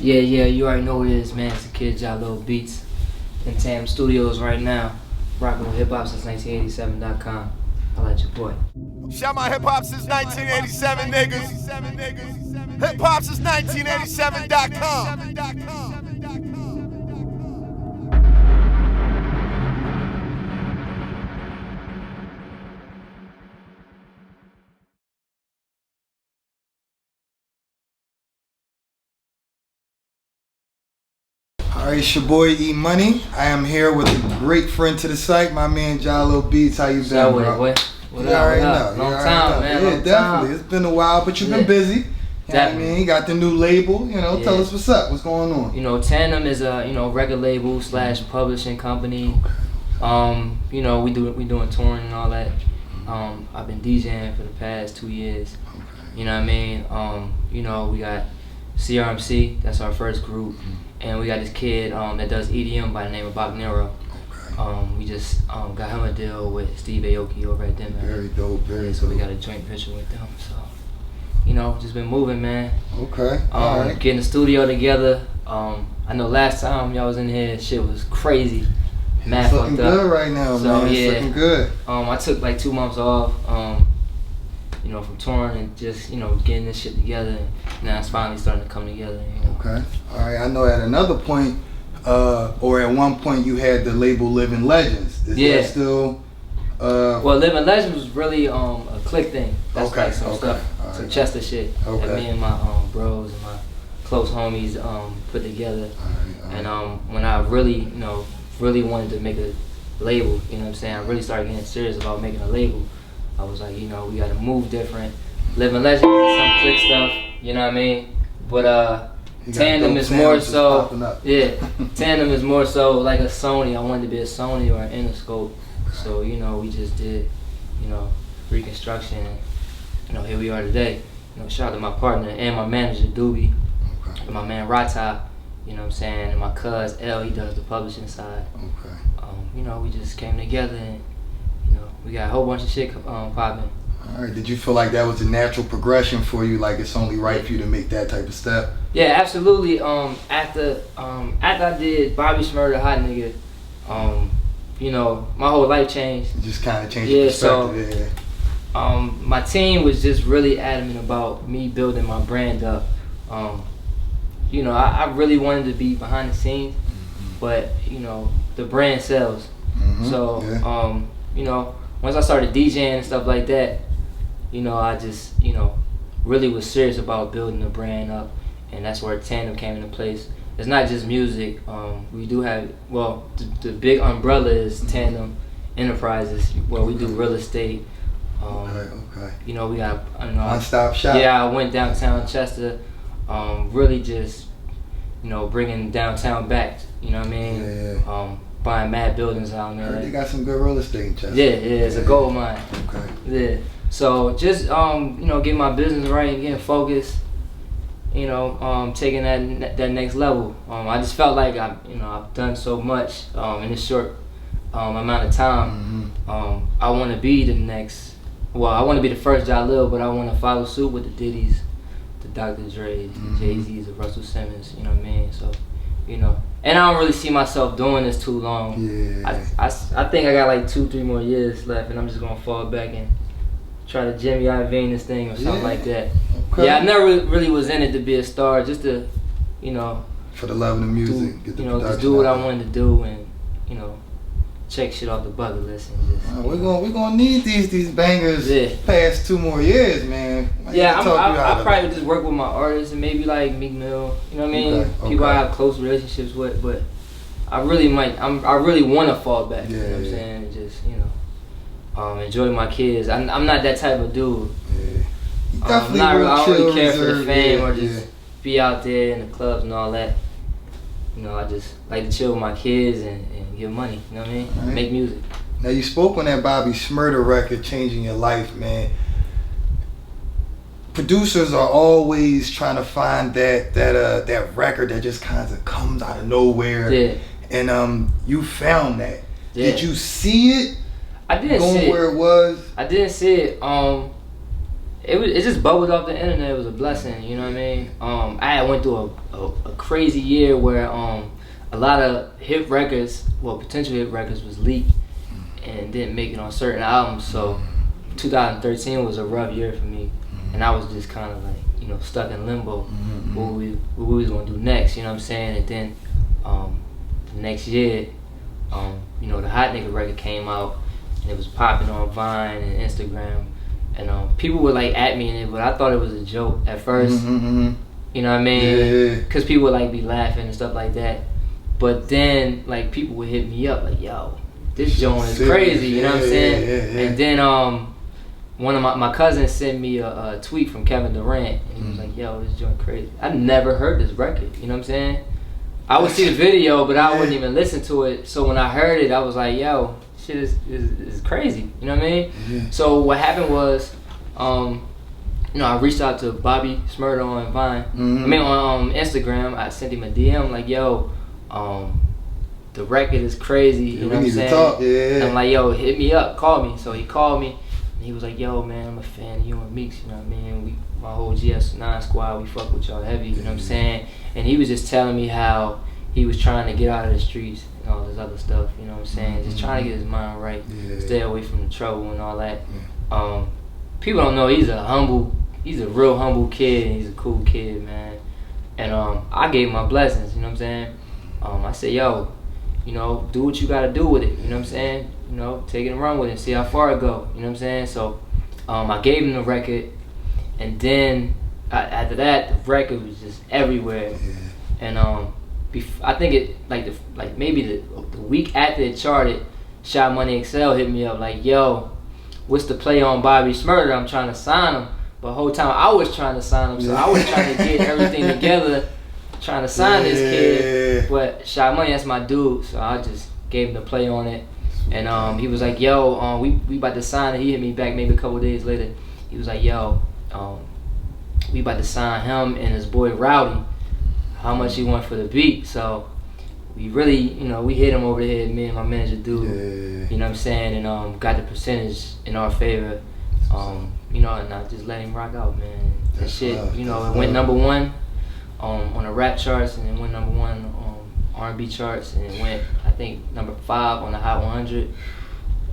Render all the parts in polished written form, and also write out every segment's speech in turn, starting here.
Yeah, you already know who it is, man. It's the kid Jahlil Beats in Tandem Studios right now, rocking with HipHopSince1987.com. I'll let your boy. Shout my HipHopSince1987 niggas. HipHopSince1987.com. Alright, it's your boy E Money. I am here with a great friend to the site, my man Jahlil Beats. How you been, bro? What You already know. Long time, man. Yeah, definitely. It's been a while, but you've been busy. You know what I mean? You got the new label. Tell us what's up. What's going on? Tandem is a record label / publishing company. We doing touring and all that. I've been DJing for the past 2 years. You know what I mean? We got CRMC. That's our first group. And we got this kid that does EDM by the name of Bobby. We just got him a deal with Steve Aoki over at Denver. Very dope, very dope. So we got a joint venture with them. So, just been moving, man. Okay. All right. Getting the studio together. I know last time y'all was in here, shit was crazy. It's looking good right now, man. It's looking good. I took like 2 months off, from touring and just, getting this shit together. And now it's finally starting to come together. Okay. All right. I know at another point, or at one point, you had the label Liven Legendz. Is that still? Well, Liven Legendz was really a click thing. That's like some stuff, some Chester shit that me and my bros and my close homies put together. All right. And when I really, really wanted to make a label, I really started getting serious about making a label. I was like, we gotta move different. Liven Legendz is some click stuff, you know what I mean? But Tandem is more so, Tandem is more so like a Sony. I wanted to be a Sony or an Interscope. So, we just did, reconstruction and, here we are today. Shout out to my partner and my manager, Doobie, and my man, Rata, and my cuz, L, he does the publishing side. Okay. We just came together and, we got a whole bunch of shit popping. All right. Did you feel like that was a natural progression for you? Like it's only right for you to make that type of step? Yeah, absolutely. After I did Bobby Shmurda, Hot Nigga, my whole life changed. It just kind of changed your perspective. So, my team was just really adamant about me building my brand up. I really wanted to be behind the scenes, but the brand sells. So, once I started DJing and stuff like that, I just, really was serious about building the brand up, and that's where Tandem came into place. It's not just music. We do have, the big umbrella is Tandem Enterprises, where we do real estate. Okay. We got one-stop shop. Yeah, I went downtown Chester, really just, bringing downtown back. You know what I mean? Yeah. Buying mad buildings out there. They got some good real estate in Chester. Yeah, it's a gold mine. Okay. Yeah. So just getting my business right and getting focused. Taking that next level. I just felt like I've done so much in this short amount of time. I want to be the next. Well, I want to be the first Jahlil, but I want to follow suit with the Diddy's, the Dr. Dre's, the Jay-Z's, the Russell Simmons. You know what I mean? So, and I don't really see myself doing this too long. Yeah. I think I got like 2-3 more years left, and I'm just gonna fall back and try to Jimmy Iovine this thing or something like that. Okay. Yeah, I never really was in it to be a star, just to, for the love of the music, get the production just do what I out. wanted to do and, check shit off the bucket list and just. We're gonna need these bangers past 2 more years, man. I probably would just work with my artists and maybe like Meek Mill, you know what I mean? Okay. People I have close relationships with, but I really want to fall back. You know what I'm saying? And just enjoy my kids. I'm not that type of dude. Yeah. I don't really care for the fame or just be out there in the clubs and all that. I just like to chill with my kids and get money. You know what I mean? Right. Make music. Now you spoke on that Bobby Shmurda record, changing your life, man. Producers are always trying to find that record that just kind of comes out of nowhere. Yeah. And you found that. Yeah. Did you see it? I didn't going see where it. It was? I didn't see it. It just bubbled off the internet. It was a blessing, you know what I mean? I went through a crazy year where a lot of hit records, well, potential hit records, was leaked and didn't make it on certain albums. So 2013 was a rough year for me, and I was just kind of like, you know, stuck in limbo. What we was gonna do next, you know what I'm saying? And then the next year, you know, the Hot Nigga record came out, and it was popping on Vine and Instagram. And people were like at me in it, but I thought it was a joke at first. You know what I mean? Because people would like be laughing and stuff like that. But then like people would hit me up like, yo, this joint is crazy, you know what I'm saying? And then one of my cousins sent me a tweet from Kevin Durant, and he was like, yo, this joint crazy. I never heard this record, you know what I'm saying? I would see the video, but I wouldn't even listen to it. So when I heard it, I was like, yo, shit is crazy, you know what I mean? So what happened was, you know, I reached out to Bobby Shmurda on Vine. I mean on Instagram. I sent him a DM like, yo, the record is crazy, you know what I'm saying? And I'm like, yo, hit me up, call me. So he called me, and he was like, yo, man, I'm a fan of you and Meeks, you know what I mean? My whole GS9 squad, we fuck with y'all heavy, you know what I'm saying? And he was just telling me how he was trying to get out of the streets and all this other stuff, you know what I'm saying? Just trying to get his mind right, stay away from the trouble and all that. People don't know he's a real humble kid, and he's a cool kid, man. And I gave him my blessings, you know what I'm saying? I said, yo, you know, do what you gotta do with it, you know what I'm saying? You know, take it and run with it and see how far it go, you know what I'm saying? So I gave him the record, and then after that, the record was just everywhere. And I think it like maybe the week after it charted, Shot Money XL hit me up like, yo, what's the play on Bobby Shmurda? I'm trying to sign him. But the whole time I was trying to sign him, so I was trying to get everything together, trying to sign this kid. But Shot Money, that's my dude, so I just gave him the play on it. And he was like, yo, we about to sign it. He hit me back maybe a couple days later. He was like, yo, we about to sign him and his boy Rowdy. How much he want for the beat? So we really, you know, we hit him over the head, me and my manager dude. You know what I'm saying? And got the percentage in our favor. You know, and I just let him rock out, man. That shit, you know, it went #1 on the rap charts, and it went #1 on R&B charts, and it went, I think, #5 on the Hot 100.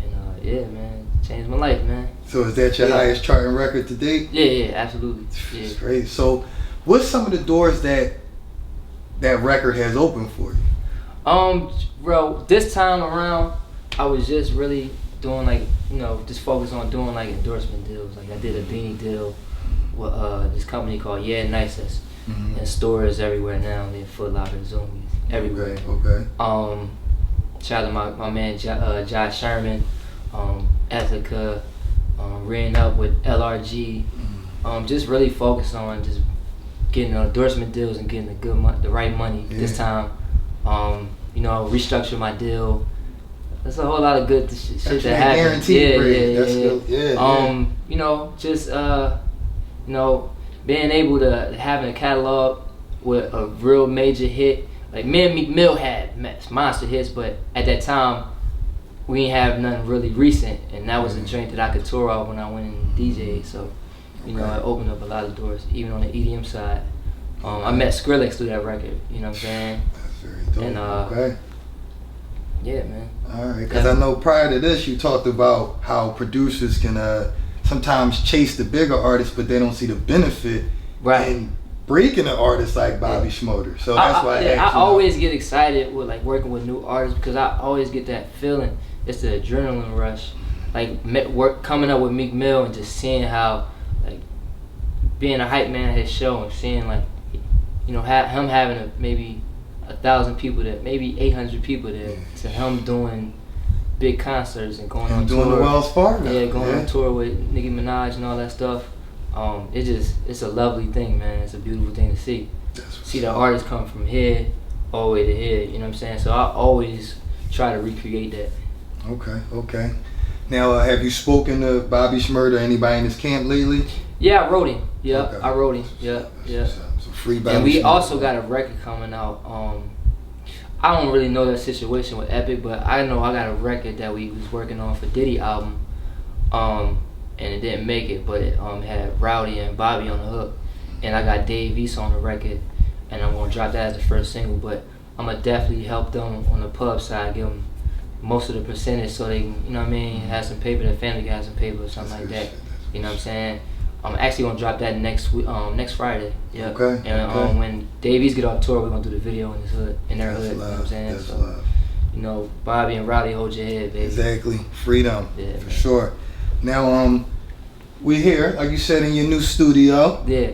And yeah, man, changed my life, man. So is that your highest charting record to date? Yeah, absolutely. It's crazy. So what's some of the doors that record has opened for you? Bro, this time around, I was just really doing like, you know, just focus on doing like endorsement deals. Like I did a beanie deal with this company called Yeah Nicest, and stores everywhere now. They're Foot Locker, Zoomies, everywhere. Shout out to my man Josh Sherman, Ethica, ran up with LRG. Just really focus on just getting endorsement deals and getting the right money this time. You know, restructure my deal. There's a whole lot of good shit that happened. You know, just you know, being able to have a catalog with a real major hit. Like me and Meek Mill had monster hits, but at that time we didn't have nothing really recent, and that was a joint that I could tour off when I went in DJ. So you know, it opened up a lot of doors, even on the EDM side. I met Skrillex through that record. You know what I'm saying? That's very dope. And yeah, man. All right, because I know prior to this you talked about how producers can sometimes chase the bigger artists, but they don't see the benefit in breaking an artist like Bobby Shmurda. So that's why I always get excited with like working with new artists, because I always get that feeling. It's the adrenaline rush, like coming up with Meek Mill and just seeing how like being a hype man at his show and seeing like, you know, him having maybe 1,000 people there, maybe 800 people there, to him doing big concerts and going on tour. Doing the Wells Fargo. Yeah, going on tour with Nicki Minaj and all that stuff. It's a lovely thing, man. It's a beautiful thing to see. See the artists come from here all the way to here, you know what I'm saying? So I always try to recreate that. Okay. Now, have you spoken to Bobby Shmurda or anybody in his camp lately? Yeah, I wrote him. Yeah, I wrote him. Yeah. So free Bobby and we Shmurda. also got a record coming out. I don't really know that situation with Epic, but I know I got a record that we was working on for Diddy album. and it didn't make it, but it had Rowdy and Bobby on the hook, and I got Dave East on the record, and I'm gonna drop that as the first single. But I'm gonna definitely help them on the pub side, give them most of the percentage so they can, you know what I mean, have some paper, their family can have some paper or something like that. You know what I'm saying? I'm actually gonna drop that next Friday. Yeah. Okay. And when Davies get off tour, we're gonna do the video in his hood, in their hood. You know what I'm saying? That's so, love. you know, Bobby and Rowdy, hold your head, baby. Exactly. Freedom. Yeah, for man. sure. Now, we're here, like you said, in your new studio. Yeah.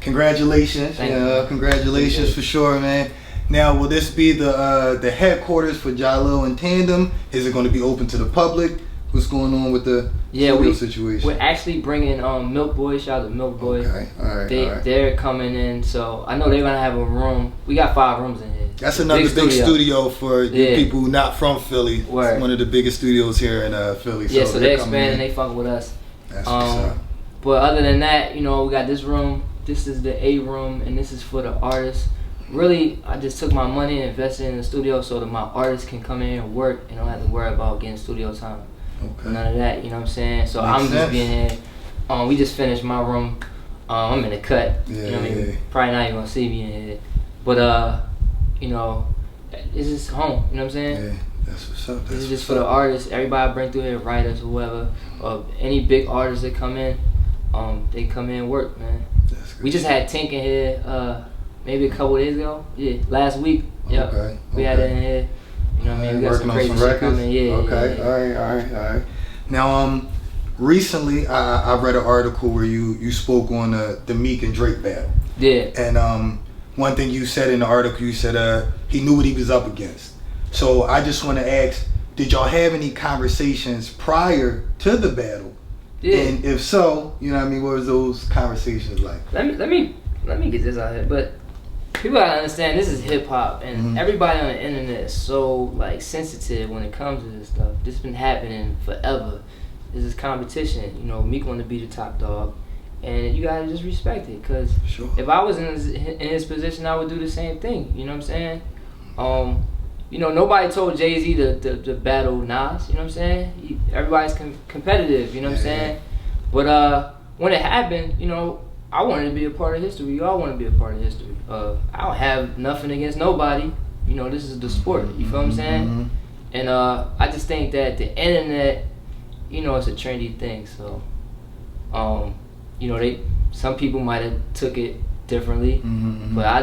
Congratulations. Thank you. Congratulations for sure, man. Now, will this be the headquarters for Jahlil and Tandem? Is it going to be open to the public? What's going on with the studio situation? We're actually bringing Milk Boy. Shout out to Milk Boy. Okay, all right. They're coming in, so I know they're gonna have a room. We got 5 rooms in here. That's another big studio for people who not from Philly. Word. It's one of the biggest studios here in Philly. Yeah, so they're expanding. They fucking with us. That's what's up. But other than that, you know, we got this room. This is the A room, and this is for the artists. Really, I just took my money and invested in the studio so that my artists can come in here and work and don't have to worry about getting studio time. Okay. None of that, you know what I'm saying? So Makes I'm just sense. being here. We just finished my room. I'm in the cut. Yeah, you know what I mean? Probably not even gonna see me in here. But you know, it's just home, you know what I'm saying? Yeah, that's what's up. This is just for the artists. Everybody I bring through here, writers, whoever, any big artists that come in, they come in and work, man. That's good. We just had Tink in here maybe a couple days ago. Yeah, last week. Yep. Okay. We had it in here. You know what I mean? We got some crazy shit coming. Yeah. Okay. Yeah. All right. Now, recently I read an article where you spoke on the Meek and Drake battle. Yeah. And one thing you said in the article, you said he knew what he was up against. So I just want to ask, did y'all have any conversations prior to the battle? Yeah. And if so, you know what I mean, what was those conversations like? Let me get this out here. But people gotta understand, this is hip hop, and everybody on the internet is so like sensitive when it comes to this stuff. This has been happening forever. This is competition. You know, Meek want to be the top dog, and you gotta just respect it. Cause if I was in his position, I would do the same thing. You know what I'm saying? You know, nobody told Jay-Z to battle Nas. You know what I'm saying? Everybody's competitive. You know what I'm saying? But when it happened, you know, I wanted to be a part of history. You all want to be a part of history. I don't have nothing against nobody. You know, this is the sport. You feel what I'm saying? And I just think that the internet, you know, it's a trendy thing. So, you know, some people might have took it differently, but I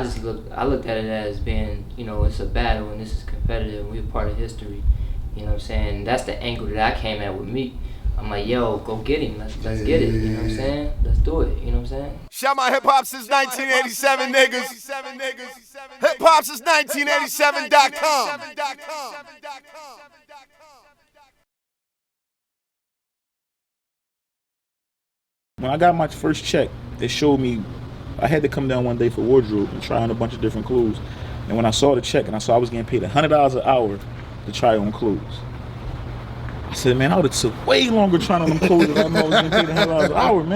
looked at it as being, you know, it's a battle and this is competitive. We're a part of history. You know what I'm saying? That's the angle that I came at with Meek. I'm like, yo, go get him. Let's get it. You know what I'm saying? Let's do it. You know what I'm saying? Shout my hip hop since 1987 niggas. HipHopSince1987.com. When I got my first check, they showed me, I had to come down one day for wardrobe and try on a bunch of different clothes. And when I saw the check and I saw I was getting paid $100 an hour to try on clothes, I said, man, I would have took way longer trying on them clothes if I know I was getting paid $100 an hour, man.